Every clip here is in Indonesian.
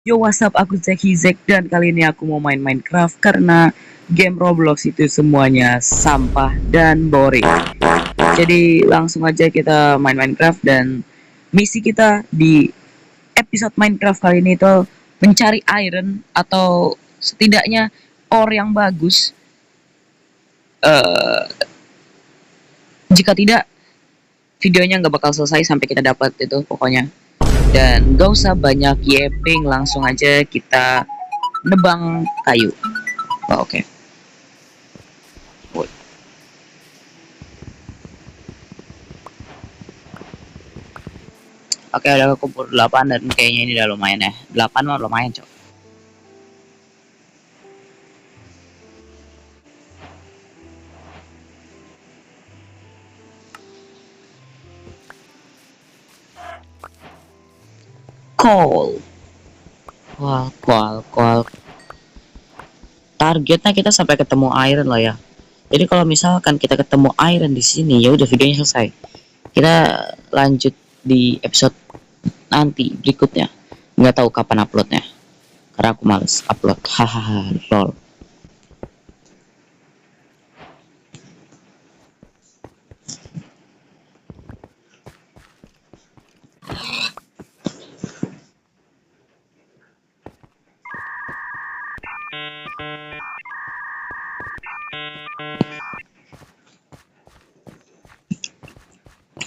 Yo, what's up, aku Zeki Zek dan kali ini aku mau main Minecraft karena game Roblox itu semuanya sampah dan boring. Jadi langsung aja kita main Minecraft, dan misi kita di episode Minecraft kali ini itu mencari iron atau setidaknya ore yang bagus. Jika tidak, videonya nggak bakal selesai sampai kita dapat itu pokoknya. Dan gak usah banyak yeping, langsung aja kita nebang kayu. Oke. Oke, ada kumpul 8 dan kayaknya ini udah lumayan ya. 8 mah lumayan, cok. Coal. Coal. Targetnya kita sampai ketemu iron lah ya. Jadi kalau misalkan kita ketemu iron di sini, ya udah videonya selesai. Kita lanjut di episode nanti berikutnya. Nggak tahu kapan uploadnya, karena aku males upload. Hahaha, lol.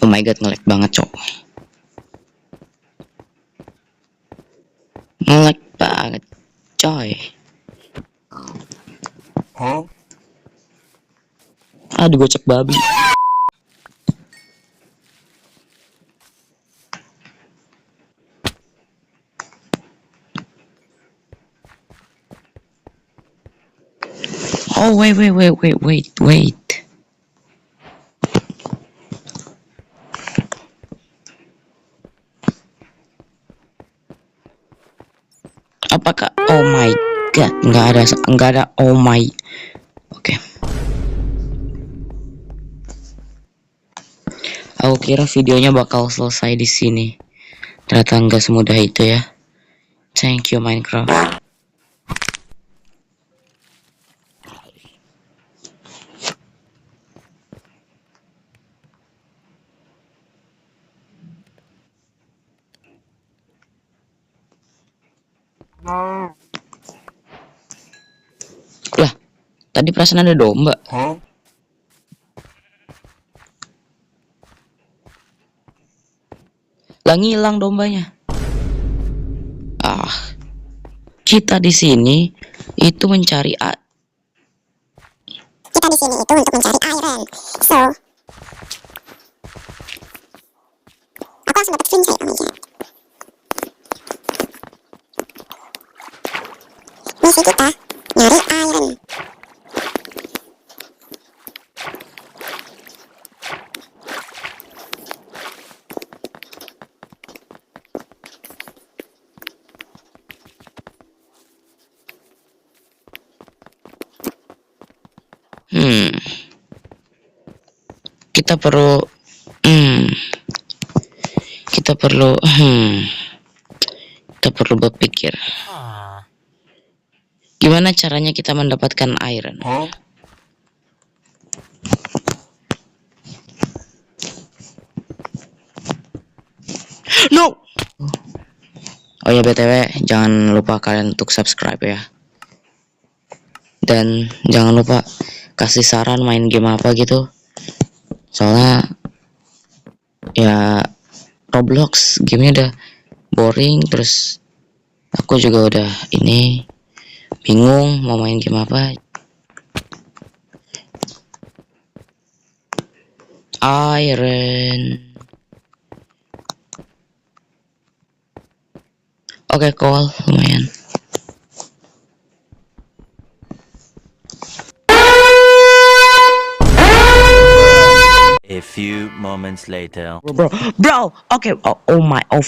Oh my god, ngelag banget, cok. Ngelag banget, coy. Aduh, gocek babi. Oh, wait. Apakah, oh my god, nggak ada oh my. Oke. Aku kira videonya bakal selesai di sini. Ternyata nggak semudah itu ya. Thank you Minecraft. Lah, tadi perasaan ada domba. Lah, ngilang dombanya. Kita di sini itu mencari untuk mencari iron. So, aku langsung dapat screenshot. Oh my god. Misi kita nyari iron. Kita perlu berpikir. Gimana caranya kita mendapatkan iron? No. Oh ya, BTW, jangan lupa kalian untuk subscribe ya. Dan jangan lupa kasih saran main game apa gitu. Soalnya ya Roblox gamenya udah boring, terus aku juga udah ini bingung mau main game apa. Iron. Oke, coal lumayan. A few moments later. Bro. Okay. Oh my. Oh.